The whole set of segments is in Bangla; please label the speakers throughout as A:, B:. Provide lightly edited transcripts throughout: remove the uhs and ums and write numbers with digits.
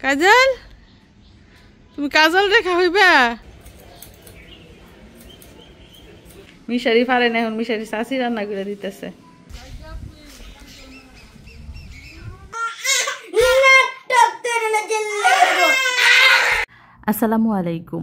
A: কাজল তুমি কাজল রেখা হইবা মিশারি পারে না এখন মিশারি চাচি রান্না করে দিতেছে আসসালামু আলাইকুম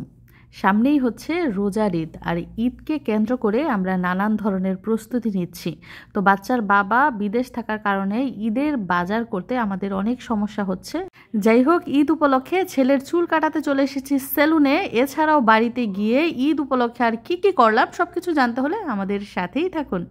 A: সামনেই হচ্ছে রোজার ঈদ আর ঈদকে কেন্দ্র করে আমরা নানান ধরনের প্রস্তুতি নিচ্ছি তো বাচ্চার বাবা বিদেশ থাকার কারণে ঈদের বাজার করতে আমাদের অনেক সমস্যা হচ্ছে যাই হোক ঈদ উপলক্ষে ছেলের চুল কাটাতে চলে এসেছি সেলুনে এছাড়াও বাড়িতে গিয়ে ঈদ উপলক্ষে আর কি কি করলাম সবকিছু জানতে হলে আমাদের সাথেই থাকুন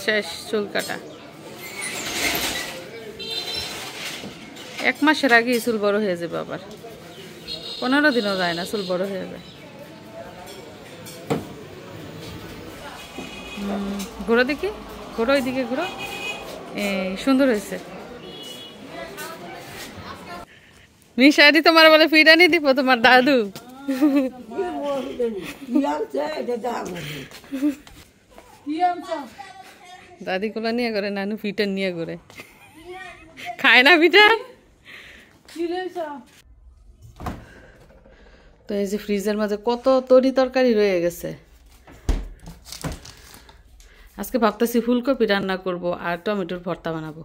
A: শেষ চুল কাটা এক মাসের আগে চুল বড় হয়ে যাবে আবার 15 দিনও যায় না চুল বড় হয়ে যায় ঘোরো দেখি ঘোরো ওইদিকে ঘোরো সুন্দর হয়েছে মিশারি তোমার বলে ফিরানি দিব তোমার দাদু দাদি কোলা নিয়ে করে নানু পিঠা নিয়ে করে খায় না পিঠা তো এই যে ফ্রিজের মাঝে কত তরি তরকারি রয়ে গেছে আজকে ভাবতেছি ফুলকপি রান্না করব আর টমেটোর ভর্তা বানাবো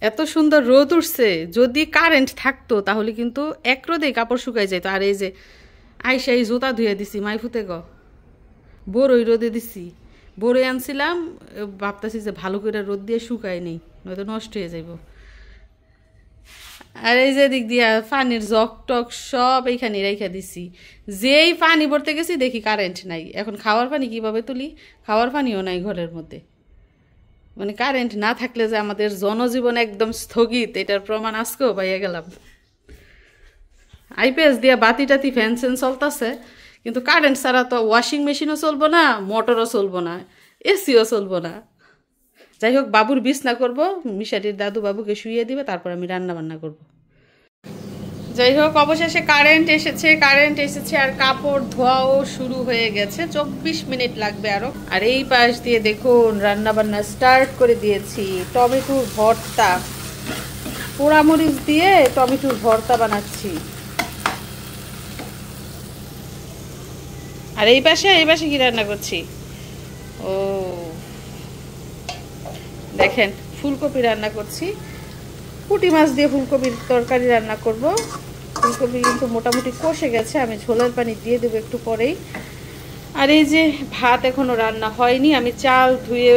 A: এত সুন্দর রোদ উঠছে যদি কারেন্ট থাকতো তাহলে কিন্তু এক রোদেই কাপড় শুকাই যেত আর এই যে আইসা এই জুতা ধুয়ে দিছি মাইফুতে বড়ই রোদে দিছি বড়ই আনছিলাম ভাবতেছি যে ভালো করে রোদ দিয়ে শুকাই নেই নয়তো নষ্ট হয়ে যাইব আর এই যে দিক দিয়া পানির জগ টক সব এইখানে রেখে দিছি যেই পানি ভরতে গেছি দেখি কারেন্ট নাই এখন খাওয়ার পানি কিভাবে তুলি খাওয়ার পানিও নাই ঘরের মধ্যে মানে কারেন্ট না থাকলে যে আমাদের জনজীবন একদম স্থগিত এটার প্রমাণ আজকেও পাইয়া গেলাম আইপিএস দিয়া বাতি টাতি ফ্যান সেন চলতেছে কিন্তু কারেন্ট ছাড়া তো ওয়াশিং মেশিনও চলবো না মোটরও চলবো না এসিও চলবো না যাই হোক বাবুর বিছনা করব মিশারির দাদু বাবুকে শুইয়ে দিবে তারপর আমি রান্না বান্না করব যাই হোক অবশেষে কারেন্ট এসেছে আর কাপড় ধোয়াও শুরু হয়ে গেছে 24 মিনিট লাগবে আরো আর এই পাশ দিয়ে দেখুন রান্না বান্না স্টার্ট করে দিয়েছি টমেটোর ভর্তা পোড়ামরিচ দিয়ে টমেটোর ভর্তা বানাচ্ছি আর এই পাশে কি রান্না করছি ও দেখেন ফুলকপি রান্না করছি পুঁটি মাছ দিয়ে ফুলকপির তরকারি রান্না করব ফুলকপি কিন্তু মোটামুটি কষে গেছে আমি ঝোলের পানি দিয়ে দেবো একটু পরেই আর এই যে ভাত এখনো রান্না হয়নি আমি চাল ধুয়ে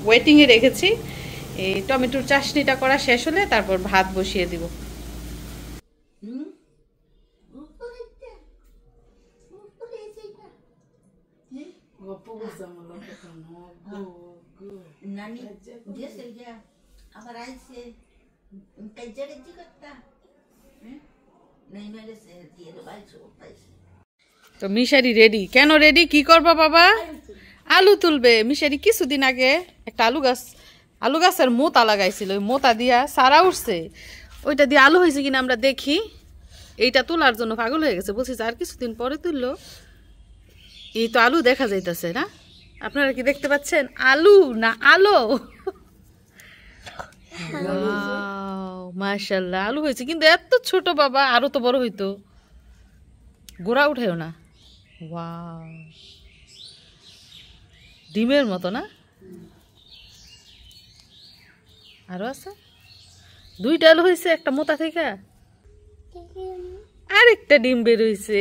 A: ওয়েটিংয়ে রেখেছি এই টমেটোর চাটনিটা করা শেষ হলে তারপর ভাত বসিয়ে দিব তো মিশারি রেডি কেন রেডি কি করবা বাবা আলু তুলবে মিশারি কিছুদিন আগে একটা আলু গাছের মোতা লাগাইছিল ওই মোতা দিয়া সারা উঠছে ওইটা দিয়ে আলু হয়েছে কিনা আমরা দেখি এইটা তোলার জন্য পাগল হয়ে গেছে বলছি আর কিছুদিন পরে তুললো এই তো আলু দেখা যাইতেছে না আপনারা কি দেখতে পাচ্ছেন আলু না আলো মাশাআল্লাহ আলু হয়েছে, কিন্তু এত ছোট বাবা, আরো তো বড় হইতো। গোড়া উঠাইও না। ওয়াও, ডিমের মতো না? আরো আছে, দুইটা আলু হয়েছে একটা মোটা থেকে, আরেকটা ডিম বের হয়েছে,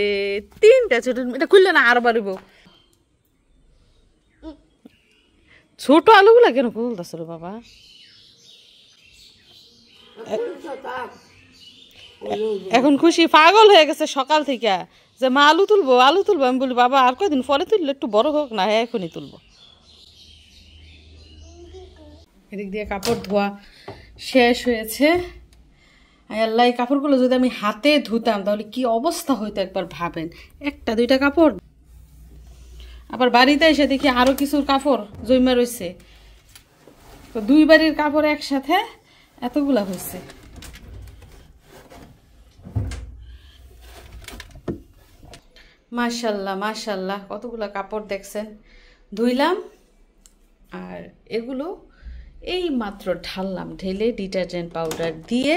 A: তিনটা ছোট। এটা খুললে না আরো বাড়িব। ছোট আলুগুলা কেন খুলতেছ রে বাবা? এখন খুশি পাগল হয়ে গেছে সকাল থেকে যে মা আলু তুলবো আলু তুলবো। আমি বলি বাবা আর কয়দিন পরে তুললে, একটু বড় হোক না, হ্যাঁ এখনই তুলবো। এদিক দিয়ে কাপড় ধোয়া শেষ হয়েছে। আল্লাহ, এই কাপড়গুলো যদি আমি হাতে ধুতাম তাহলে কি অবস্থা হইতো একবার ভাবেন। একটা দুইটা কাপড়, আবার বাড়িতে এসে দেখি আরো কিছু কাপড় জমা রয়েছে। তো দুই বাড়ির কাপড় একসাথে এতগুলা হয়েছে। মাশাল্লাহ মাশাল্লাহ, কতগুলা কাপড় দেখছেন ধুইলাম। আর এগুলো এই মাত্র ঢাললাম, ঢেলে ডিটারজেন্ট পাউডার দিয়ে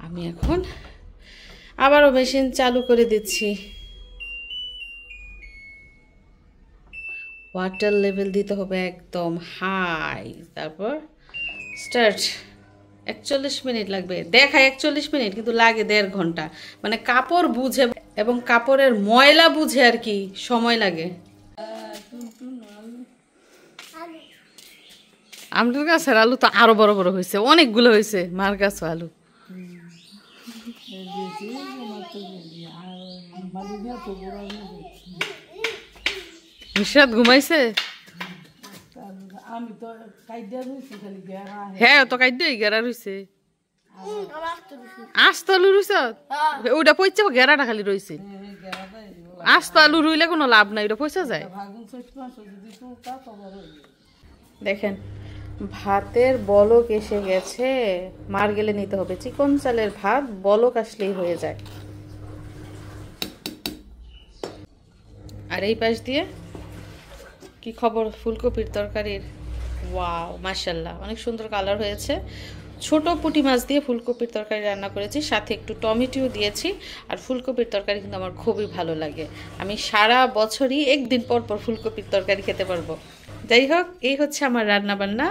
A: আমি এখন আবারও মেশিন চালু করে দিচ্ছি। ওয়াটার লেভেল দিতে হবে একদম হাই, তারপর স্টার্ট। 41 মিনিট লাগবে, দেখায় 41 মিনিট কিন্তু লাগে 1.5 ঘন্টা। মানে কাপড় বুঝে এবং কাপড়ের ময়লা বুঝে আর কি সময় লাগে। আমাদের গাছের আলু তো আরো বড় বড় হয়েছে, অনেকগুলো হয়েছে। মার গাছ আলু নিশাদ ঘুমাইছে। হ্যাঁ তো কাইডই গেরা রইছে, আস্ত আলু রইছে ওইটা পয়সা, গেরাটা খালি রইছে। আস্ত আলু রইলে কোনো লাভ নাই, ওটা পয়সা যায়। দেখেন ভাতের বলক এসে গেছে, মার গেলে নিতে হবে। চিকন চালের ভাত বলক আসলেই হয়ে যায়। আর এই পাশ দিয়ে কি খবর ফুলকপির তরকারির? ওয়াও মাশাআল্লাহ, অনেক সুন্দর কালার হয়েছে। ছোট পুঁটি মাছ দিয়ে ফুলকপির তরকারি রান্না করেছি, সাথে একটু টমেটো দিয়েছি। আর ফুলকপির তরকারি কিন্তু আমার খুবই ভালো লাগে, আমি সারা বছরই একদিন পর পর ফুলকপির তরকারি খেতে পারবো। যাই হোক, এই হচ্ছে আমার রান্না বান্না,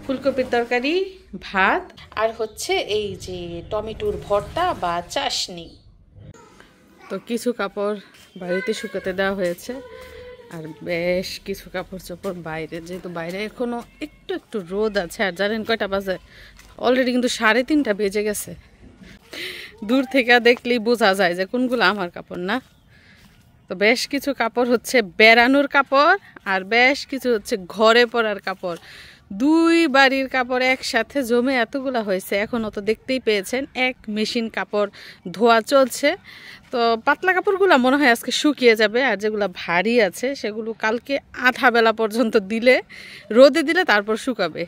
A: ফুলকপির তরকারি, ভাত, আর হচ্ছে এই যে টমেটোর ভর্তা বা চাশনি। তো কিছু কাপড় বাড়িতে শুকাতে দেওয়া হয়েছে, আর বেশ কিছু কাপড় চোপড় বাইরে, যেহেতু বাইরে এখনো একটু একটু রোদ আছে। আর জানেন কয়টা বাজে? অলরেডি কিন্তু 3:30 বেজে গেছে। দূর থেকে দেখলেই বোঝা যায় যে কোনগুলো আমার কাপড় না। তো বেশ কিছু কাপড় হচ্ছে বেড়ানোর কাপড়, আর বেশ কিছু হচ্ছে ঘরে পরার কাপড়। দুই বাড়ির কাপড় একসাথে জমে এতগুলা হয়েছে। এখনও তো দেখতেই পেয়েছেন এক মেশিন কাপড় ধোয়া চলছে। তো পাতলা কাপড়গুলো মনে হয় আজকে শুকিয়ে যাবে, আর যেগুলো ভারী আছে সেগুলো কালকে আধা বেলা পর্যন্ত দিলে, রোদে দিলে তারপর শুকাবে।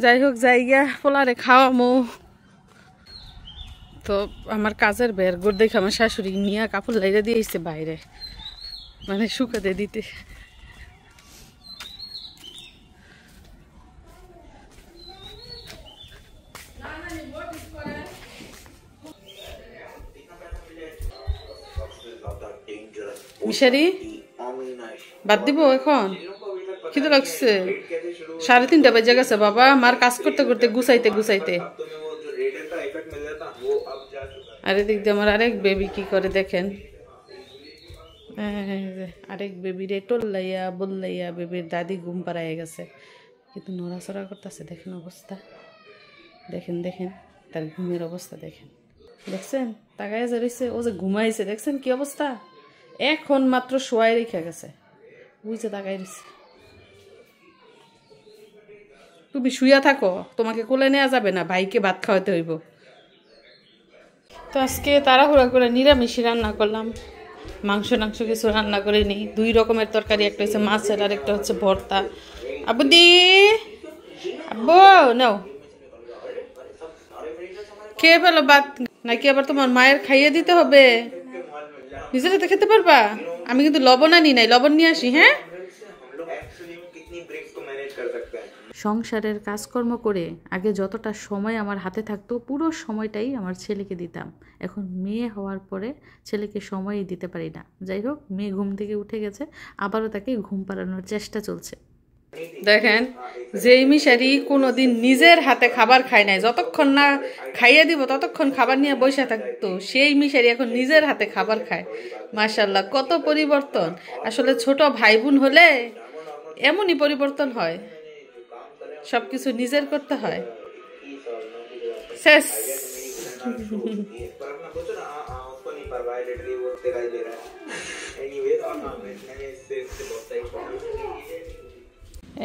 A: যাই হোক, জায়গা পোলারে খাওয়ামো। তো আমার কাজের বের গোর দেখে আমার শাশুড়ি নিয়ে কাপড় লাইরে দিয়েছে বাইরে, মানে শুকাতে দিতে। মিশারি বাদ দিব এখন, খিদে লাগছে। 3:30 বেজে গেছে বাবা, মার কাজ করতে করতে গুছাইতে গুছাইতে। আর এদিক দিয়ে আমার আরেক বেবি কি করে দেখেন, আরেক বেবি রে টল্লাইয়া বললাইয়া বেবির দাদি ঘুম পাড়াইয়া গেছে, কিন্তু নড়াচড়া করতেছে। দেখেন অবস্থা, দেখেন দেখেন তার ঘুমের অবস্থা দেখেন, দেখছেন তাকায় যে রয়েছে, ও যে ঘুমাইছে দেখছেন কি অবস্থা। এখন মাত্র শোয়াই রেখে গেছে, বুঝছে তাকাই রয়েছে। তুমি শুইয়া থাকো, তোমাকে কোলে নেওয়া যাবে না, ভাইকে ভাত খাওয়াতে হইব। তো আজকে তাড়াহুড়া করে নিরামিষই রান্না করলাম, মাংস কিছু রান্না করে নিই। 2 রকমের তরকারি, একটা হচ্ছে মাছের আর একটা হচ্ছে ভর্তা। আবুদি আব্বু নাও খেয়ে ফেলো ভাত, নাকি আবার তোমার মায়ের খাইয়ে দিতে হবে? নিজের হাতে খেতে পারবা? আমি কিন্তু লবণ আনি নাই, লবণ নিয়ে আসি। হ্যাঁ সংসারের কাজকর্ম করে আগে যতটা সময় আমার হাতে থাকতো পুরো সময়টাই আমার ছেলেকে দিতাম। এখন মেয়ে হওয়ার পরে ছেলেকে সময়ই দিতে পারি না। যাই হোক, মেয়ে ঘুম থেকে উঠে গেছে, আবারও তাকে ঘুম পাড়ানোর চেষ্টা চলছে। দেখেন, যেই মিশারি কোনোদিন নিজের হাতে খাবার খায় নাই, যতক্ষণ না খাইয়ে দিব ততক্ষণ খাবার নিয়ে বসে থাকতো, সেই মিশারি এখন নিজের হাতে খাবার খায়। মাশাআল্লাহ, কত পরিবর্তন! আসলে ছোট ভাই বোন হলে এমনই পরিবর্তন হয়, সবকিছু নিজের করতে হয়। শেষ।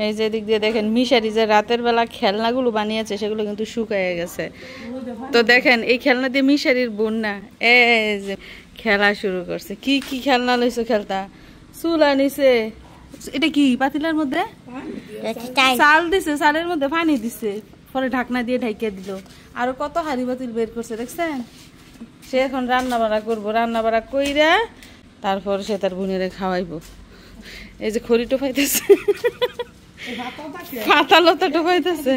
A: এই যে দিক দিয়ে দেখেন, মিশারি যে রাতের বেলা খেলনাগুলো বানিয়েছে সেগুলো কিন্তু শুকায় গেছে। তো দেখেন, এই খেলনা দিয়ে মিশারির বোন না এই যে খেলা শুরু করছে। কি কি খেলনা লইছো খেলতা? চুলা নিছে, এটা কি পাতিলার মধ্যে চাল দিছে, চালের মধ্যে পানি দিছে, পরে ঢাকনা দিয়ে ঢাকিয়ে দিল। আরো কত হাড়ি বাতিল বের করছে দেখছেন। সে এখন রান্না বাড়া করবো, রান্না বাড়া কইরা তারপর সে তার বোনেরে খাওয়াইবো। এই যে খড়ি টোপাইতেছে, পাতা লতা টোপাইতেছে।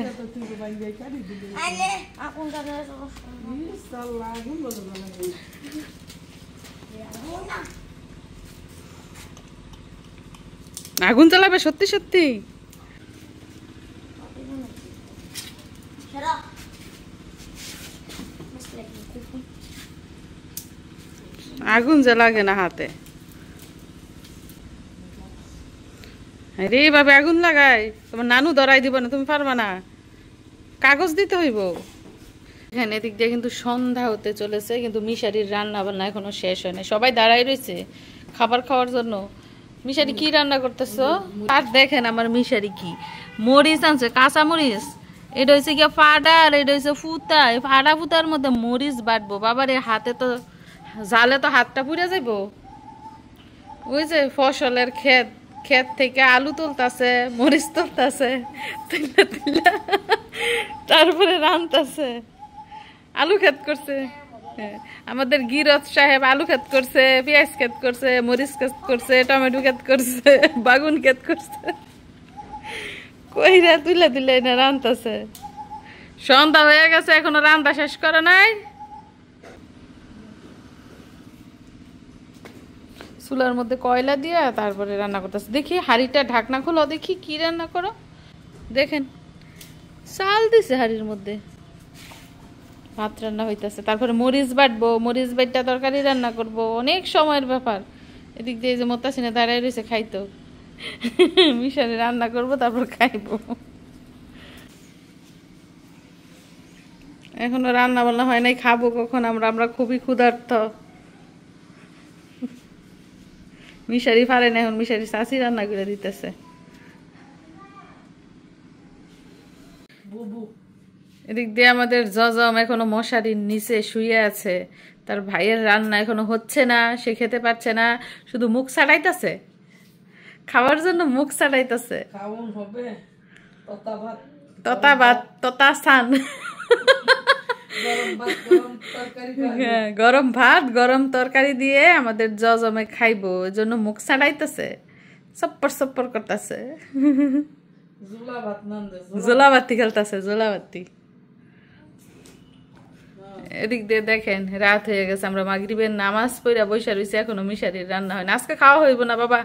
A: আগুন জ্বালাবে সত্যি সত্যি? আগুন যে লাগে না হাতে রে বাবা, আগুন লাগাই তোমার নানু ধরাই দিব না, তুমি পারবা না, কাগজ দিতে হইব। এখানে এদিক দিয়ে কিন্তু সন্ধ্যা হতে চলেছে, কিন্তু মিশারির রান্না বান্না এখনো শেষ হয় না। সবাই দাঁড়াই রয়েছে খাবার খাওয়ার জন্য। মিশারি কি রান্না করতেছো? আর দেখেন আমার মিশারি কি মরিচ আনছে, কাঁচা মরিচ। এটা হচ্ছে গিয়ে ফাডা, আর এটা হচ্ছে ফুতা। ফাডা ফুতার মধ্যে মরিচ বাটবো। বাবার এই হাতে তো জালে তো হাতটা পুড়ে যাইব। ওই যে ফসলের ক্ষেত, ক্ষেত থেকে আলু তুলতাছে, মরিচ তুলতাছে, তারপরে রান্তাছে। আলু ক্ষেত করছে আমাদের গিরত সাহেব, আলু ক্ষেত করছে, পেঁয়াজ ক্ষেত করছে, মরিচ ক্ষেত করছে, টমেটো ক্ষেত করছে, বাগুন ক্ষেত করছে। কইরা তুলে তুলে না রান্তাছে। সন্ধ্যা হয়ে গেছে, এখনো রান্না শেষ করে নাই। চুলার মধ্যে কয়লা দিয়ে তারপরে রান্না করতেছে। দেখি হাঁড়িটা ঢাকনা খোলো, দেখি কি রান্না করো। দেখেন চাল দিছে হাঁড়ির মধ্যে, ভাত রান্না হইতেছে। তারপরে মরিচ বাটবো, মরিচ বাটটা তরকারি রান্না করব, অনেক সময়ের ব্যাপার। এদিক দিয়ে যে মোতাসিনে দাঁড়াই রয়েছে খাইতো। মিশারি রান্না করব, তারপর খাইবো। এখনো রান্না বান্না হয় নাই, খাবো কখন আমরা? আমরা খুবই ক্ষুধার্ত। মিশারি পারে না, এখন মিশারি চাচি রান্না করে দিতেছে। এদিক দিয়ে আমাদের জজম এখনো মশারির নিচে শুয়ে আছে। তার ভাইয়ের রান্না এখনো হচ্ছে না, সে খেতে পারছে না, শুধু মুখ ছাড়াইতেছে খাওয়ার জন্য, মুখ ছাড়াইতেছে। ততা ভাত, ততা সান, গরম ভাত গরম তরকারি দিয়ে আমাদের জজমে খাইবো, ওই জন্য মুখ ছাড়াইতেছে, সপ্পর সপ্পর করতেছে। জোলাবাতি খেলতেছে, জোলাবাতি। এদিক দিয়ে দেখেন রাত হয়ে গেছে, আমরা মাগরিবের নামাজ পড়া বৈশা রয়েছে, এখনো মিশারির রান্না হয় না। আজকে খাওয়া হইব না বাবা,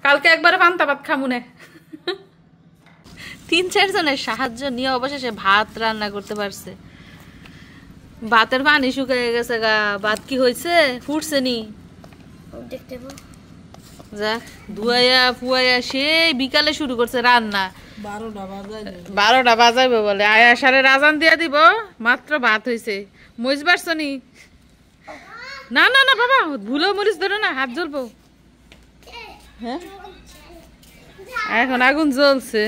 A: কালকে একবারে পান্তা ভাত খামুনে। 3-4 জনের সাহায্য নিয়ে অবশেষে ভাত রান্না করতে পারছে। ভাতের পানি শুকিয়ে গেছে গা। ভাত কি হয়েছে? ফুটছে নি? যাক, ধুয়াইয়া ফুয়াইয়া সেই বিকালে শুরু করছে রান্না। 12টা বাজাইবে বলে। আয়া সারে রাজান দিয়া দিব, মাত্র ভাত হয়েছে। মরিচ বাড়ছ নি? না না না বাবা, ভুলেও মরিচ ধরো না, হাত জ্বলবো। হ্যাঁ, এখন আগুন জ্বলছে।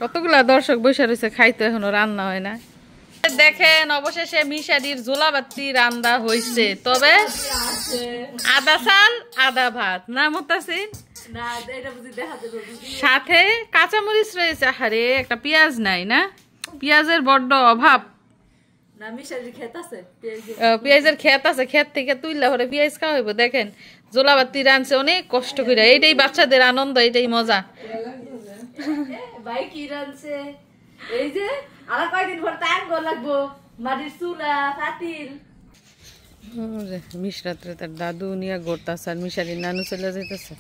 A: কতগুলা দর্শক বসে রয়েছে খাইতো, এখনো রান্না হয় না। দেখেন অবশেষে মিশারির জোলাবাতি রান্না হয়েছে, তবে আদা চাল আদা ভাত না মোতাসিন, সাথে কাঁচামরিচ রয়েছে। আরে একটা পেঁয়াজ নাই না, পেঁয়াজের বড্ড অভাব। পেঁয়াজের ক্ষেত আছে, ক্ষেত থেকে তুইলা হরে পেঁয়াজ খাওয়াইব। দেখেন জোলাবাতি রানছে অনেক কষ্ট করে, এইটাই বাচ্চাদের আনন্দ, এইটাই মজা।
B: ভাই কি রানছে এই যে আর কয়দিন পর টাইম গো লাগবো মাটির চুলা পাতিল।
A: মিশরাত্রে তার দাদু নিয়ে ঘুরতেছে আর মিশারির নানু চলে যাইতেছে।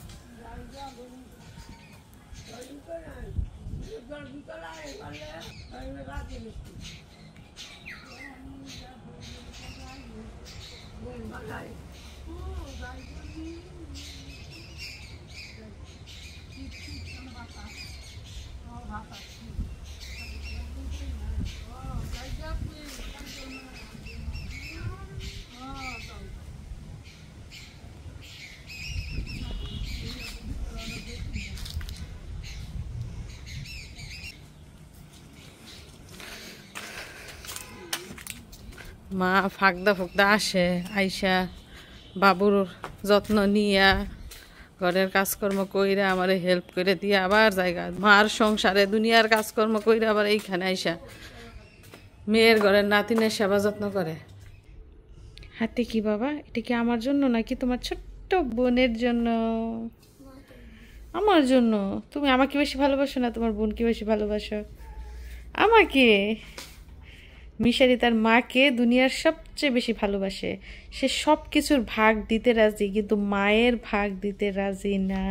A: মা ফাঁকদা ফুকদা আসে, আইসা বাবুর যত্ন নিয়া ঘরের কাজকর্ম কইরা আমারে হেল্প করে দিয়ে আবার জায়গা মার সংসারে দুনিয়ার কাজকর্ম কইরা আবার এইখানে আইসা মেয়ের ঘরের নাতিনের সেবা যত্ন করে। হাতে কি বাবা, এটা কি আমার জন্য নাকি তোমার ছোট্ট বোনের জন্য? আমার জন্য। তুমি আমাকে বেশি ভালোবাসো না তোমার বোনকে বেশি ভালোবাসো? আমাকে। মিশারি তার মাকে দুনিয়ার সবচেয়ে বেশি ভালোবাসে, সে সব কিছুর ভাগ দিতে রাজি, কিন্তু মায়ের ভাগ দিতে রাজি না।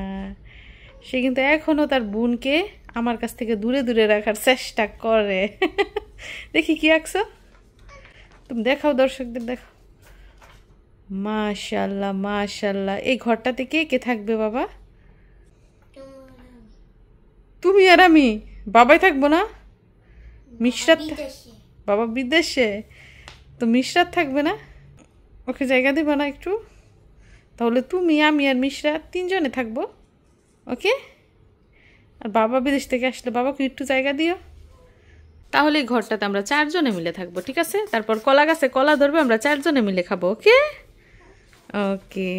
A: সে কিন্তু এখনো তার বোনকে আমার কাছ থেকে দূরে দূরে রাখার চেষ্টা করে। দেখি কি আঁকছো তুমি, দেখাও দর্শকদের, দেখাও। মাশাআল্লাহ মাশাআল্লাহ। এই ঘরটাতে কে কে থাকবে বাবা? তুমি আর আমি। বাবাই থাকবো না? মিশরাত বাবা বিদেশে, তো মিশরাত থাকবে না? ওকে জায়গা দেবে না একটু? তাহলে তুমি আমি আর মিশরাত তিনজনে থাকবো, ওকে? আর বাবা বিদেশ থেকে আসলে বাবাকে একটু জায়গা দিও। তাহলে এই ঘরটাতে আমরা চারজনে মিলে থাকবো, ঠিক আছে? তারপর কলা গাছে কলা ধরবে, আমরা চারজনে মিলে খাবো, ওকে? ওকে।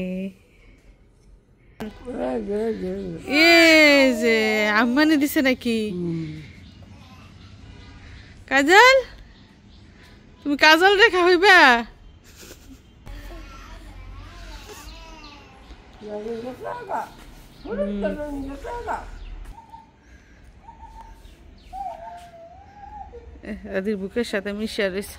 A: এই যে আম্মানি দিছে নাকি? কাজল, তুমি কাজল রেখা হইবা? দাদির বুকের সাথে মিশে রয়েছে।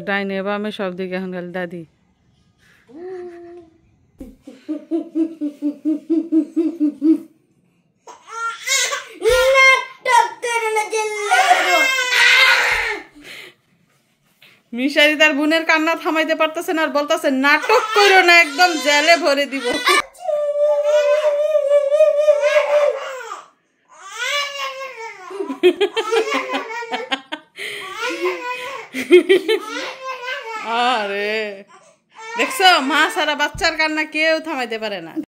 A: ডাইনে বামে সব দিকে এখন গেল দাদি। মিশারি তার বোনের কান্না থামাইতে পারতেছে না আর বলতেছে নাটক করো না, একদম জেলে ভরে দিব। আরে দেখছো, মা সারা বাচ্চার কান্না কেউ থামাইতে পারে না।